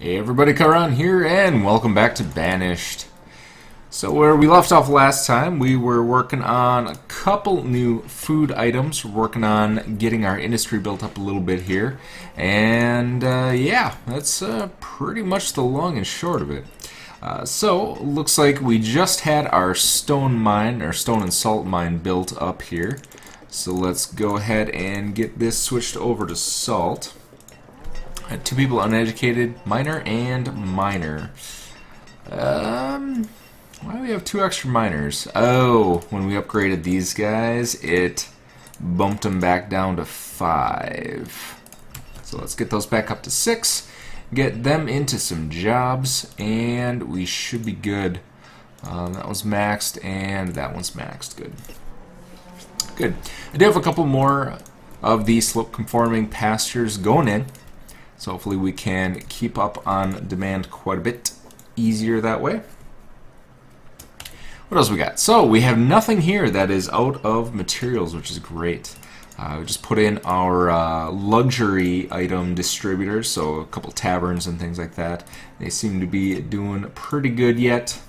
Hey everybody, Karan here, and welcome back to Banished. So where we left off last time, we were working on a couple new food items. We're working on getting our industry built up a little bit here. And yeah, that's pretty much the long and short of it. So, looks like we just had our stone mine, our stone and salt mine built up here. So let's go ahead and get this switched over to salt. Two people uneducated, miner and miner. Why do we have two extra miners? Oh, when we upgraded these guys, it bumped them back down to 5. So let's get those back up to 6, get them into some jobs, and we should be good. That was maxed, and that one's maxed. Good. Good. I do have a couple more of these slope-conforming pastures going in. So hopefully we can keep up on demand quite a bit easier that way. What else we got? So we have nothing here that is out of materials, which is great. We just put in our luxury item distributors, so a couple taverns and things like that. They seem to be doing pretty good yet.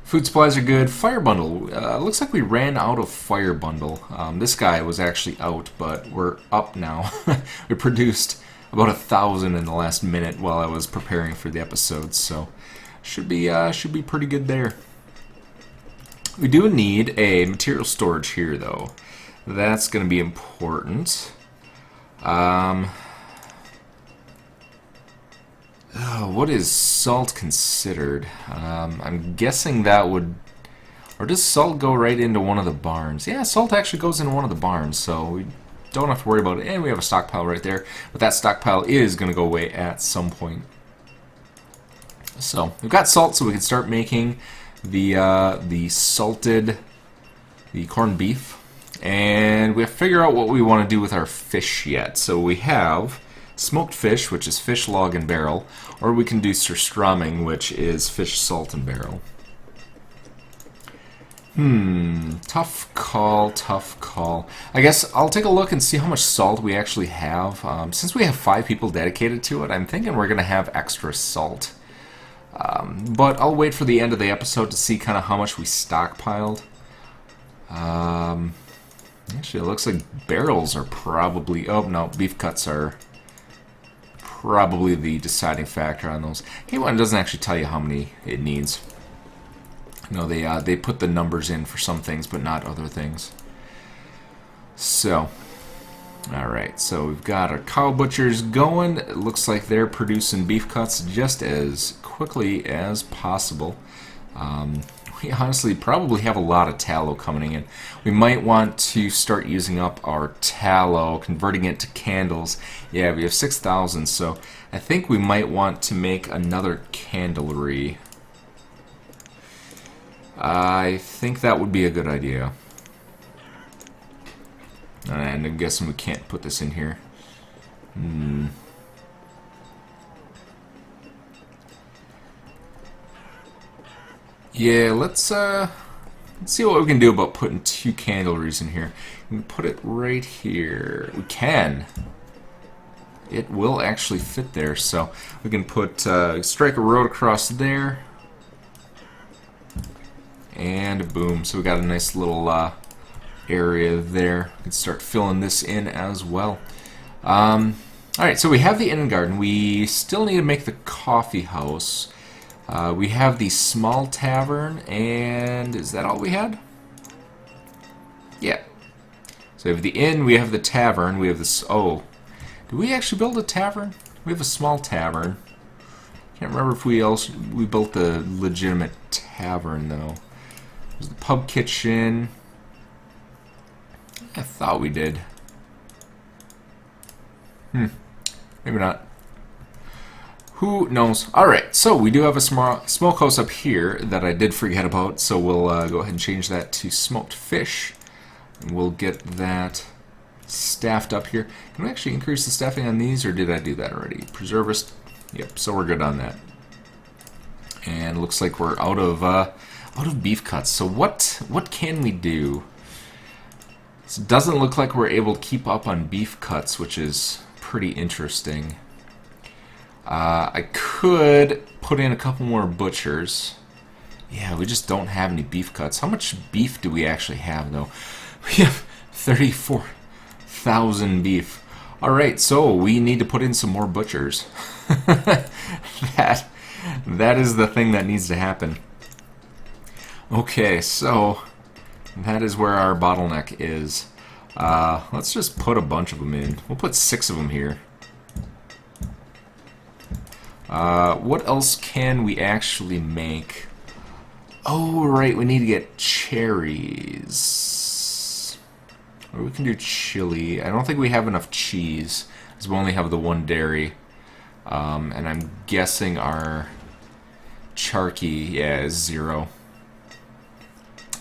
Food supplies are good. Fire bundle. Looks like we ran out of fire bundle. This guy was actually out, but we're up now. We produced about 1,000 in the last minute while I was preparing for the episode, so should be pretty good there. We do need a material storage here, though. That's going to be important. What is salt considered? I'm guessing that would... Or does salt go right into one of the barns? Yeah, salt actually goes into one of the barns, so we don't have to worry about it. And we have a stockpile right there. But that stockpile is going to go away at some point. So, we've got salt, so we can start making the salted... the corned beef. And we have to figure out what we want to do with our fish yet. So we have... smoked fish, which is fish, log, and barrel, or we can do surströmming, which is fish, salt, and barrel. Tough call, tough call. I guess I'll take a look and see how much salt we actually have. Since we have 5 people dedicated to it, I'm thinking we're going to have extra salt. But I'll wait for the end of the episode to see kind of how much we stockpiled. Actually, it looks like barrels are probably... Oh, no, beef cuts are... probably the deciding factor on those. K1 doesn't actually tell you how many it needs. No, they put the numbers in for some things, but not other things. So, alright, so we've got our cow butchers going. It looks like they're producing beef cuts just as quickly as possible. We honestly probably have a lot of tallow coming in. We might want to start using up our tallow, converting it to candles. Yeah, we have 6,000, so I think we might want to make another candlery. I think that would be a good idea. And I'm guessing we can't put this in here. Yeah, let's see what we can do about putting 2 candleries in here. We can put it right here. We can. It will actually fit there, so we can put strike a road across there, and boom. So we got a nice little area there. We can start filling this in as well. All right, so we have the inn and garden. We still need to make the coffee house. We have the small tavern, and is that all we had? Yeah. So we have the inn, we have the tavern, we have this... Oh, did we actually build a tavern? We have a small tavern. Can't remember if we built the legitimate tavern, though. There's the pub kitchen. I thought we did. Maybe not. Who knows? Alright, so we do have a smokehouse up here that I did forget about, so we'll go ahead and change that to smoked fish. And we'll get that staffed up here. Can we actually increase the staffing on these, or did I do that already? Preservist. Yep, so we're good on that. And looks like we're out of beef cuts. So what can we do? So it doesn't look like we're able to keep up on beef cuts, which is pretty interesting. I could put in a couple more butchers. Yeah, we just don't have any beef cuts. How much beef do we actually have, though? We have 34,000 beef. Alright, so we need to put in some more butchers. That is the thing that needs to happen. Okay, so that is where our bottleneck is. Let's just put a bunch of them in. We'll put 6 of them here. What else can we actually make? Oh, right, we need to get cherries. Or we can do chili. I don't think we have enough cheese, because we only have the 1 dairy. And I'm guessing our charky, yeah, is 0.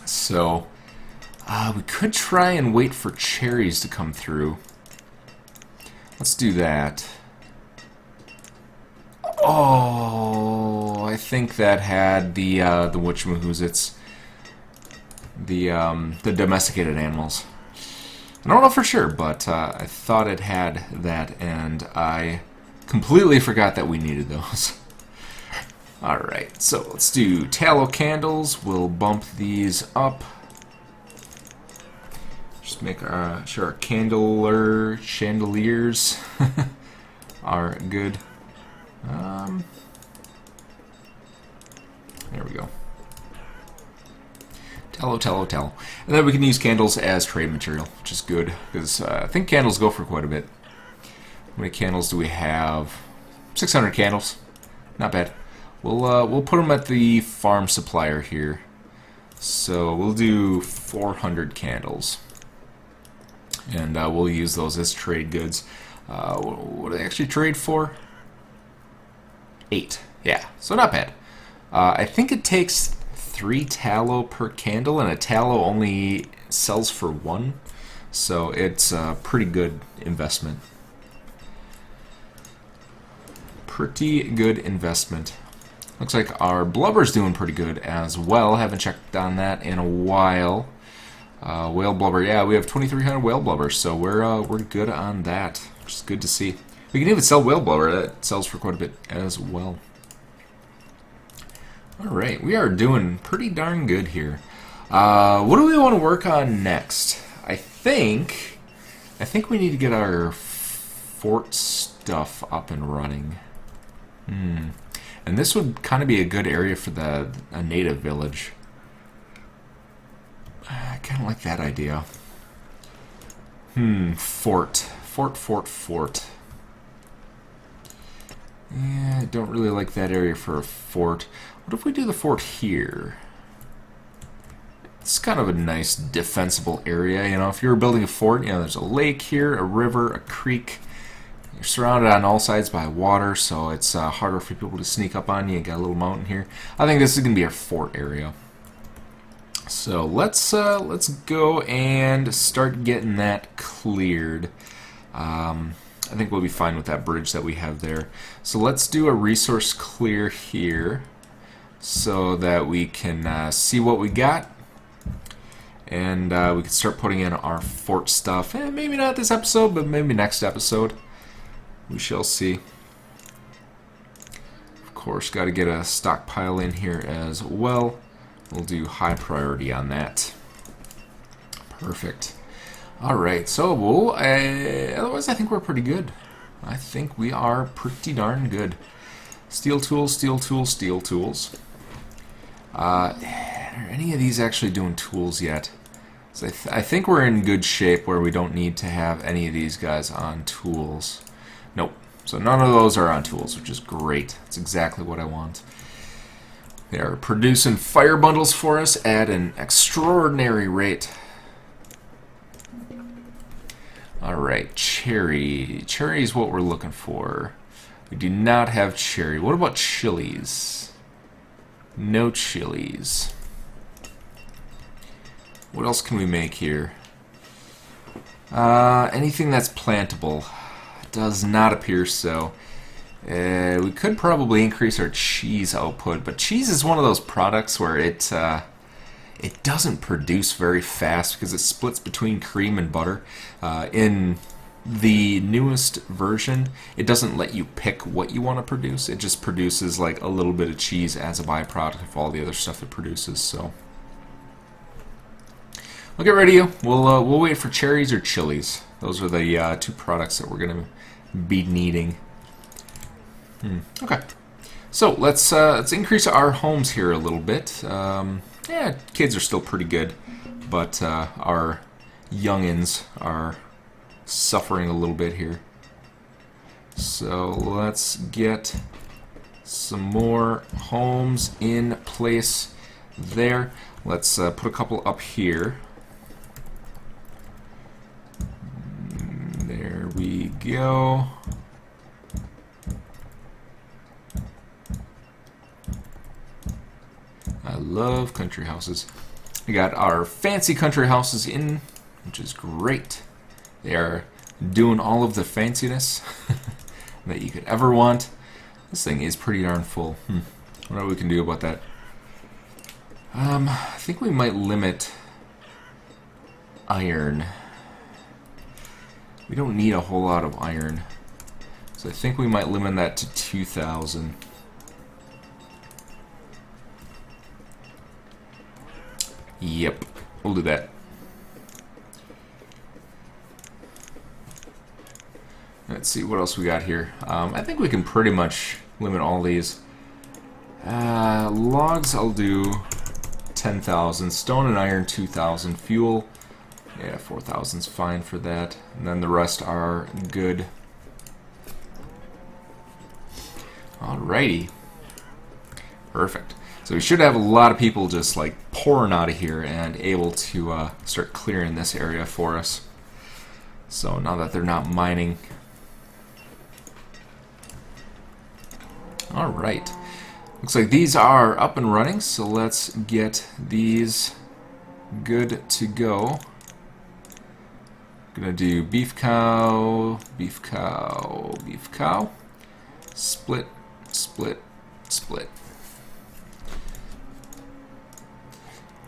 So, we could try and wait for cherries to come through. Let's do that. Oh, I think that had the whatchamahoozits, the domesticated animals. I don't know for sure, but I thought it had that, and I completely forgot that we needed those. Alright, so let's do tallow candles. We'll bump these up. Just make sure our chandeliers are good. There we go. Tallow, tallow, tallow. And then we can use candles as trade material, which is good, because I think candles go for quite a bit. How many candles do we have? 600 candles. Not bad. We'll put them at the farm supplier here. So we'll do 400 candles. And we'll use those as trade goods. What do they actually trade for? 8. Yeah, so not bad. I think it takes 3 tallow per candle, and a tallow only sells for 1. So it's a pretty good investment. Pretty good investment. Looks like our blubber's doing pretty good as well. Haven't checked on that in a while. Whale blubber, yeah, we have 2,300 whale blubber, so we're good on that, which is good to see. We can even sell whale blubber. That sells for quite a bit as well. Alright, we are doing pretty darn good here. What do we want to work on next? I think we need to get our fort stuff up and running. And this would kind of be a good area for a native village. I kind of like that idea. Fort. Yeah, I don't really like that area for a fort. What if we do the fort here? It's kind of a nice defensible area, you know. If you were building a fort, you know, there's a lake here, a river, a creek. You're surrounded on all sides by water, so it's harder for people to sneak up on you. You got a little mountain here. I think this is going to be our fort area. So let's go and start getting that cleared. I think we'll be fine with that bridge that we have there. So let's do a resource clear here so that we can see what we got. And we can start putting in our fort stuff. Maybe not this episode, but maybe next episode. We shall see. Of course, got to get a stockpile in here as well. We'll do high priority on that. Perfect. Alright, so otherwise I think we're pretty good. I think we are pretty darn good. Steel tools, steel tools, steel tools. Are any of these actually doing tools yet? So I think we're in good shape where we don't need to have any of these guys on tools. Nope. So none of those are on tools, which is great. That's exactly what I want. They are producing fire bundles for us at an extraordinary rate. Alright, cherry. Cherry is what we're looking for. We do not have cherry. What about chilies? No chilies. What else can we make here? Anything that's plantable. Does not appear so. We could probably increase our cheese output, but cheese is one of those products where it doesn't produce very fast because it splits between cream and butter. In the newest version, it doesn't let you pick what you want to produce. It just produces like a little bit of cheese as a byproduct of all the other stuff it produces. So we'll get ready. We'll wait for cherries or chilies. Those are the two products that we're gonna be needing. Okay, so let's increase our homes here a little bit. Yeah, kids are still pretty good, but our youngins are suffering a little bit here. So let's get some more homes in place there. Let's put a couple up here. There we go. I love country houses. We got our fancy country houses in, which is great. They are doing all of the fanciness that you could ever want. This thing is pretty darn full. I wonder what we can do about that. I think we might limit iron. We don't need a whole lot of iron. So I think we might limit that to 2,000. Yep, we'll do that. Let's see what else we got here. I think we can pretty much limit all these. Logs, I'll do 10,000. Stone and iron, 2,000. Fuel, yeah, 4,000 is fine for that. And then the rest are good. Alrighty. Perfect. So we should have a lot of people just like pouring out of here and able to start clearing this area for us. So now that they're not mining. Alright. Looks like these are up and running, so let's get these good to go. Gonna do beef cow, beef cow, beef cow. Split, split, split.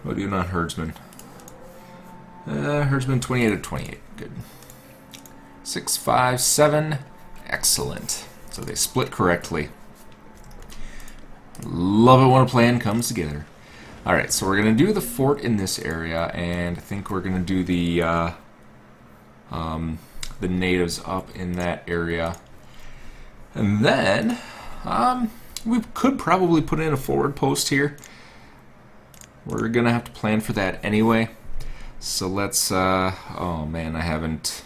What do you not herdsman? Herdsman 28 of 28. Good. 6, 5, 7. Excellent. So they split correctly. Love it when a plan comes together. Alright, so we're going to do the fort in this area, and I think we're going to do the natives up in that area. And then, we could probably put in a forward post here. We're going to have to plan for that anyway. So let's, oh man, I haven't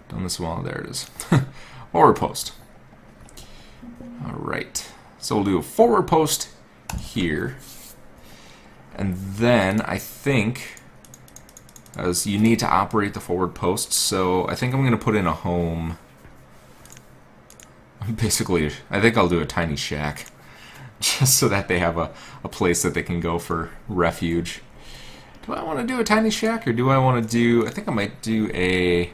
done this well. There it is. Forward post. Alright. So we'll do a forward post here. And then I think, as you need to operate the forward post, so I think I'm going to put in a home. Basically, I think I'll do a tiny shack. Just so that they have a place that they can go for refuge. Do I want to do a tiny shack, or do I want to do... I think I might do a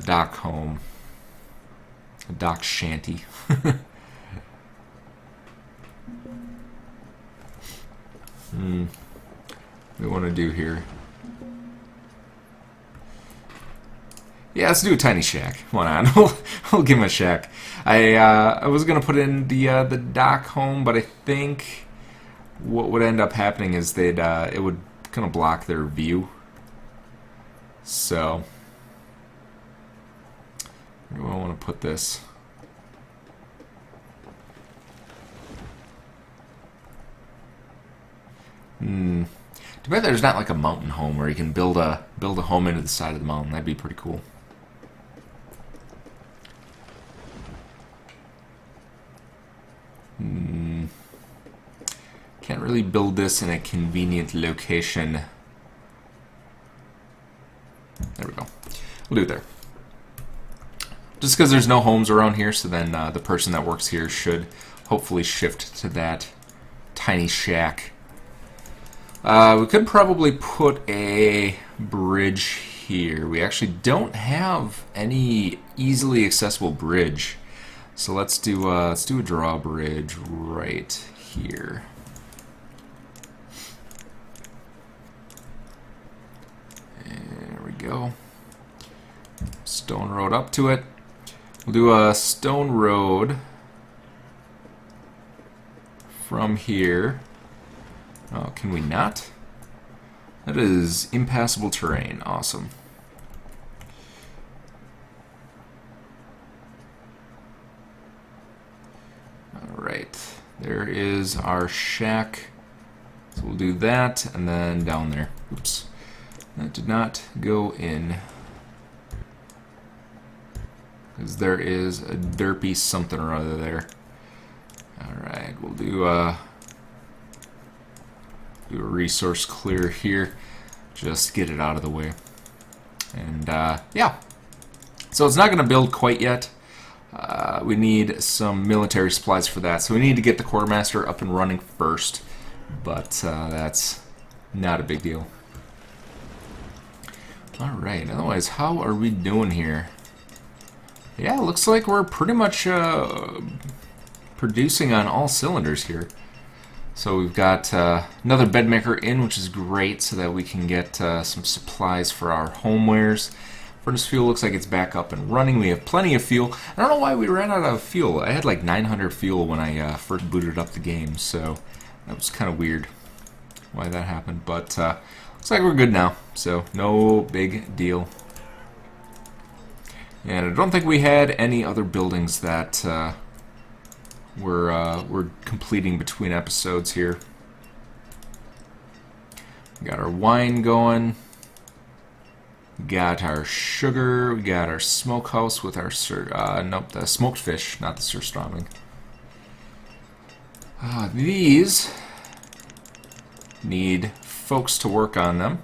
dock home. A dock shanty. What do we want to do here? Yeah, let's do a tiny shack. Come on, we'll give him a shack. I was gonna put in the dock home, but I think what would end up happening is they'd it would kind of block their view. So where do I want to put this? Too bad there's not like a mountain home where you can build a home into the side of the mountain. That'd be pretty cool. Can't really build this in a convenient location. There we go. We'll do it there. Just because there's no homes around here, so then the person that works here should hopefully shift to that tiny shack. We could probably put a bridge here. We actually don't have any easily accessible bridge. So let's do a drawbridge right here. There we go. Stone road up to it. We'll do a stone road from here. Oh, can we not? That is impassable terrain. Awesome. Alright, there is our shack. So we'll do that, and then down there. Oops. That did not go in. Because there is a derpy something or other there. Alright, we'll do a resource clear here. Just get it out of the way. And yeah. So it's not going to build quite yet. We need some military supplies for that. So we need to get the quartermaster up and running first. But that's not a big deal. Alright, otherwise, how are we doing here? Yeah, looks like we're pretty much producing on all cylinders here. So we've got another bed maker in, which is great, so that we can get some supplies for our homewares. Furnace fuel looks like it's back up and running. We have plenty of fuel. I don't know why we ran out of fuel. I had like 900 fuel when I first booted up the game, so that was kind of weird why that happened. But looks like we're good now, so no big deal. And I don't think we had any other buildings that we're completing between episodes here. We got our wine going. We got our sugar. We got our smokehouse with our nope, the smoked fish, not the surströmming. These need folks to work on them,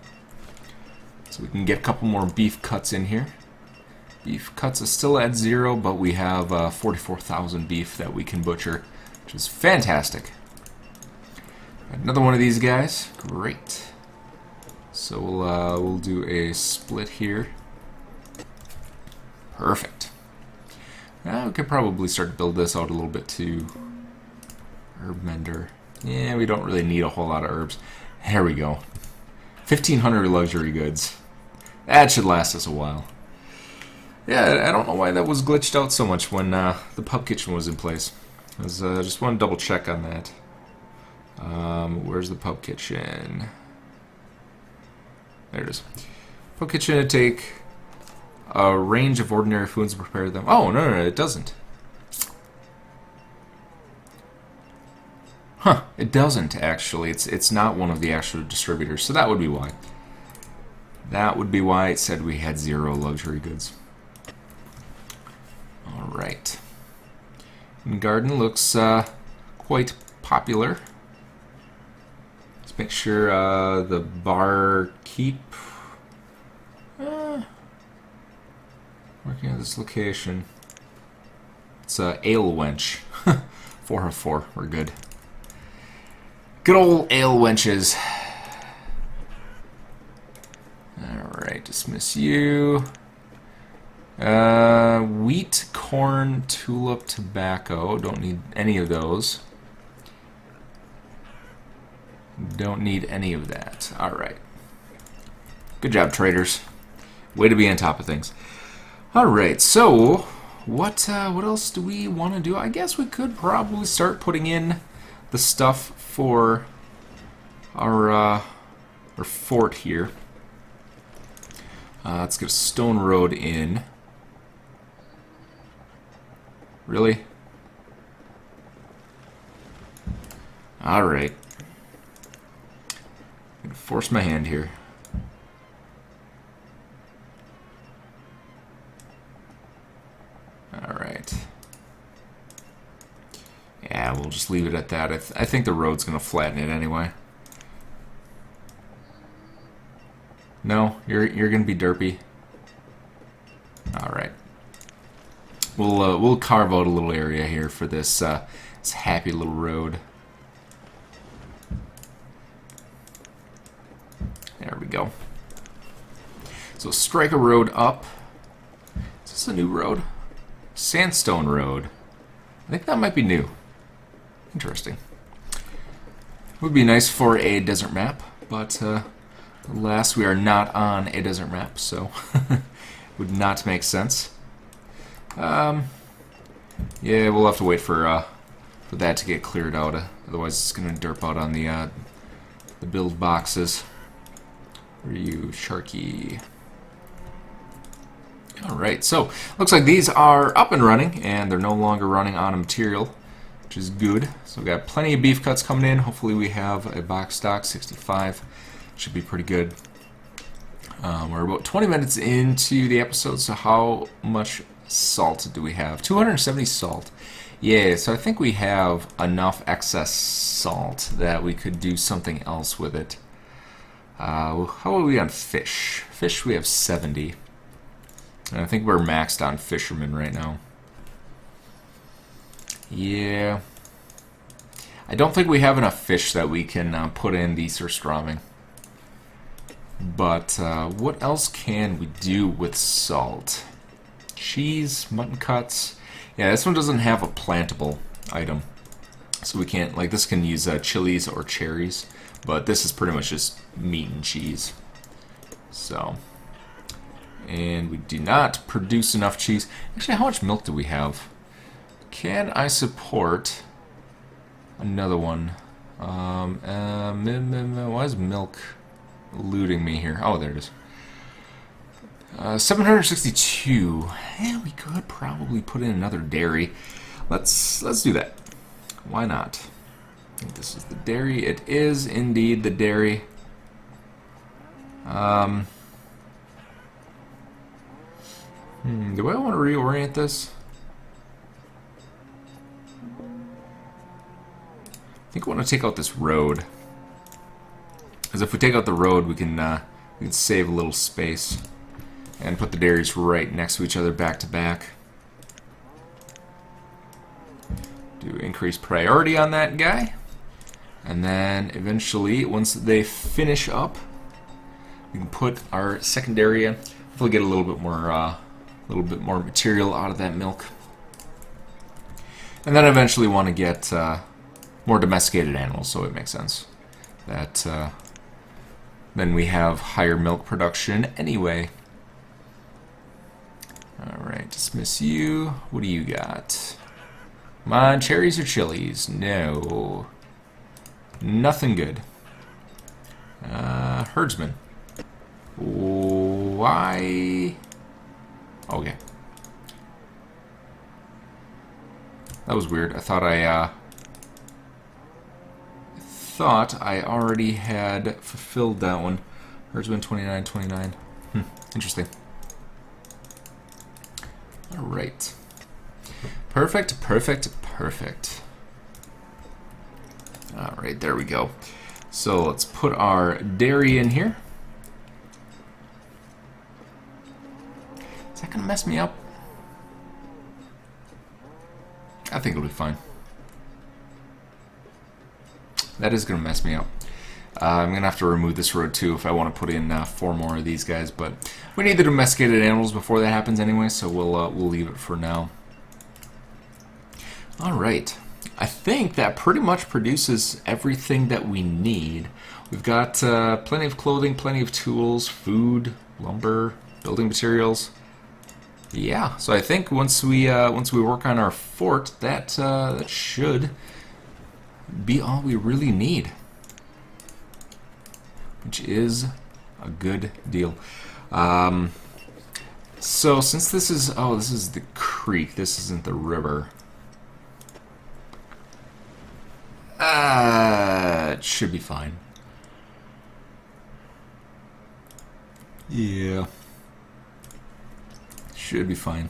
so we can get a couple more beef cuts in here. Beef cuts is still at 0, but we have 44,000 beef that we can butcher, which is fantastic. Another one of these guys. Great. So we'll do a split here. Perfect. Now we could probably start to build this out a little bit too. Herb mender. Yeah, we don't really need a whole lot of herbs. There we go. 1,500 luxury goods. That should last us a while. Yeah, I don't know why that was glitched out so much when the pub kitchen was in place. I just want to double check on that. Where's the pub kitchen? There it is. Pub kitchen to take a range of ordinary foods and prepare them. Oh, no, it doesn't. Huh, it doesn't actually. It's not one of the actual distributors, so that would be why. That would be why it said we had 0 luxury goods. Alright. Garden looks quite popular. Let's make sure the barkeep working at this location. It's Ale Wench. 4 of 4. We're good. Good old ale wenches. Alright, dismiss you. Wheat, corn, tulip, tobacco. Don't need any of those. Don't need any of that. Alright. Good job, traders. Way to be on top of things. Alright, so what else do we want to do? I guess we could probably start putting in the stuff for our fort here. Let's get a stone road in. Really? Alright. I'm gonna force my hand here. Alright. Yeah, we'll just leave it at that. I think the road's gonna flatten it anyway. No, you're gonna be derpy. Alright. We'll carve out a little area here for this this happy little road. There we go. So strike a road up. Is this a new road? Sandstone Road. I think that might be new. Interesting. Would be nice for a desert map, but alas, we are not on a desert map, so would not make sense. Yeah, we'll have to wait for that to get cleared out. Otherwise, it's going to derp out on the build boxes. Where are you, Sharky? Alright, so looks like these are up and running, and they're no longer running on a material, which is good. So we've got plenty of beef cuts coming in. Hopefully we have a box stock, 65. Should be pretty good. We're about 20 minutes into the episode, so how much salt do we have? 270 salt. Yeah, so I think we have enough excess salt that we could do something else with it. How are we on fish? Fish, we have 70. And I think we're maxed on fishermen right now. Yeah. I don't think we have enough fish that we can put in the surströmming. But what else can we do with salt? Cheese, mutton cuts. Yeah, this one doesn't have a plantable item. So we can't, like, this can use chilies or cherries. But this is pretty much just meat and cheese. So... and we do not produce enough cheese. Actually, how much milk do we have? Can I support another one? Why is milk eluding me here? Oh, there it is. 762. Yeah, we could probably put in another dairy. Let's do that. Why not? I think this is the dairy. It is indeed the dairy. Do I want to reorient this? I think I want to take out this road. Because if we take out the road, we can save a little space. And put the dairies right next to each other, back to back. Do increase priority on that guy. And then eventually, once they finish up, we can put our secondary in. Hopefully get a little bit more material out of that milk. And then eventually want to get more domesticated animals, so it makes sense that then we have higher milk production anyway. Alright, dismiss you. What do you got? Come on, cherries or chilies? No. Nothing good. Herdsman. Why? Okay. That was weird. I thought I already had fulfilled that one. Herdsman 29. Interesting. Alright. Perfect. Alright, there we go. So let's put our dairy in here. Is that going to mess me up? I think it'll be fine. That is going to mess me up. I'm going to have to remove this road too if I want to put in 4 more of these guys, but we need the domesticated animals before that happens anyway, so we'll leave it for now. Alright. I think that pretty much produces everything that we need. We've got plenty of clothing, plenty of tools, food, lumber, building materials. Yeah, so I think once we work on our fort, that should be all we really need, which is a good deal. So since this is the creek, this isn't the river. It should be fine. Yeah. Should be fine.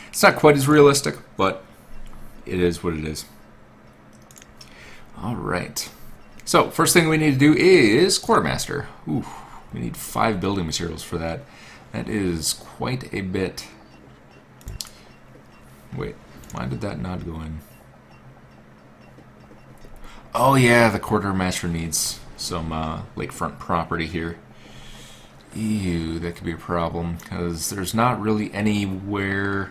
It's not quite as realistic, but it is what it is. Alright. So, first thing we need to do is quartermaster. Ooh, we need 5 building materials for that. That is quite a bit. Wait, why did that not go in? Oh yeah, the quartermaster needs some lakefront property here. Ew, that could be a problem, because there's not really anywhere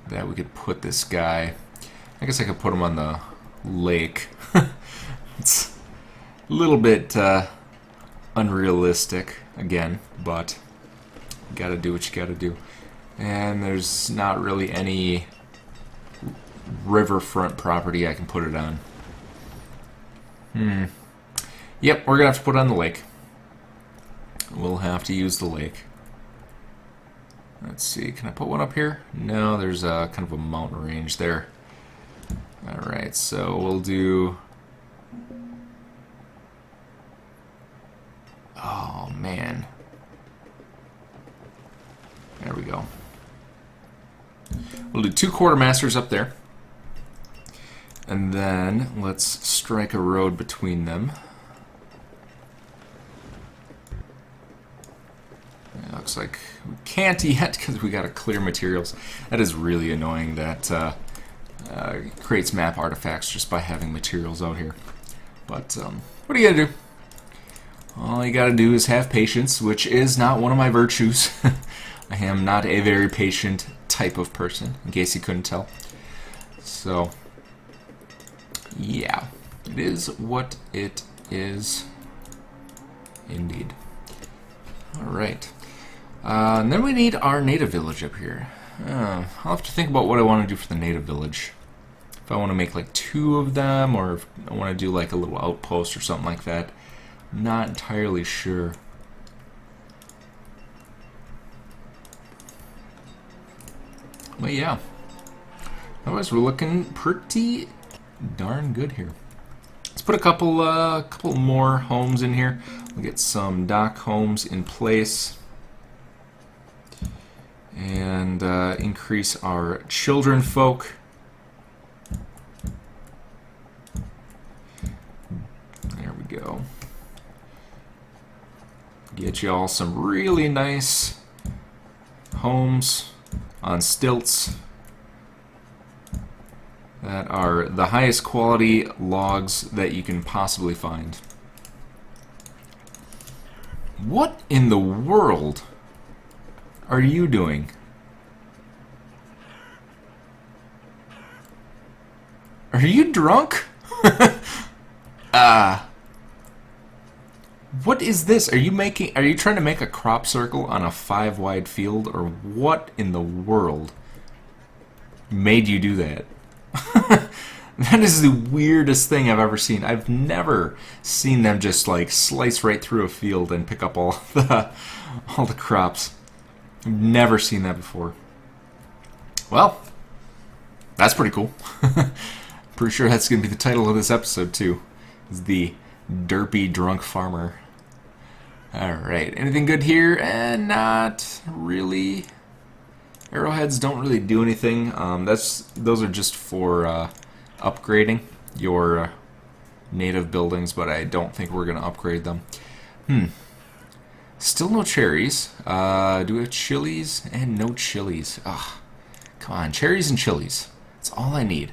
that we could put this guy. I guess I could put him on the lake. It's a little bit unrealistic, again, but gotta do what you gotta do. And there's not really any riverfront property I can put it on. Yep, we're gonna have to put it on the lake. We'll have to use the lake. Let's see, can I put one up here? No, there's a kind of a mountain range there. Alright, so we'll do... Oh, man. There we go. We'll do 2 quartermasters up there. And then let's strike a road between them. It looks like we can't yet because we gotta clear materials. That is really annoying. That creates map artifacts just by having materials out here. But what are you gonna do? All you gotta do is have patience, which is not one of my virtues. I am not a very patient type of person, in case you couldn't tell. So, yeah, it is what it is. Indeed. Alright. And then we need our native village up here. I'll have to think about what I want to do for the native village. If I want to make like 2 of them, or if I want to do like a little outpost or something like that. I'm not entirely sure. But yeah. Otherwise, we're looking pretty darn good here. Let's put a couple more homes in here. We'll get some dock homes in place. And increase our children folk. There we go. Get you all some really nice homes on stilts that are the highest quality logs that you can possibly find. What in the world are you doing? Are you drunk? What is this? Are you trying to make a crop circle on a 5-wide field, or what in the world made you do that? That is the weirdest thing I've ever seen. I've never seen them just like slice right through a field and pick up all the crops. I've never seen that before. Well, that's pretty cool. Pretty sure that's going to be the title of this episode too. Is the Derpy Drunk Farmer. Alright, anything good here? Not really. Arrowheads don't really do anything. Those are just for upgrading your native buildings, but I don't think we're going to upgrade them. Still no cherries. Do we have chilies? And no chilies. Ugh. Come on, cherries and chilies. That's all I need.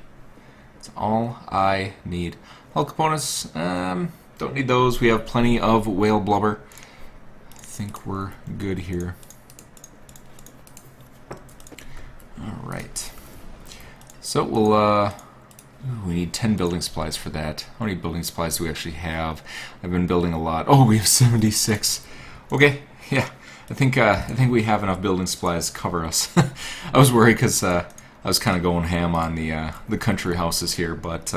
That's all I need. Hull components, don't need those. We have plenty of whale blubber. I think we're good here. Alright. So we'll, we need 10 building supplies for that. How many building supplies do we actually have? I've been building a lot. Oh, we have 76. Okay, yeah. I think we have enough building supplies to cover us. I was worried because I was kind of going ham on the country houses here, but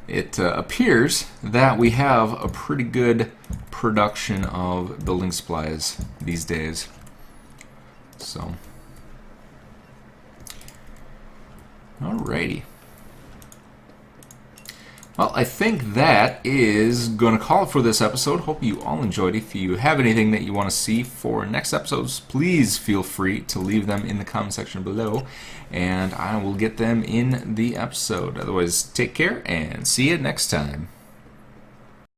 it appears that we have a pretty good production of building supplies these days. So, alrighty. Well, I think that is going to call it for this episode. Hope you all enjoyed. If you have anything that you want to see for next episodes, please feel free to leave them in the comment section below, and I will get them in the episode. Otherwise, take care and see you next time.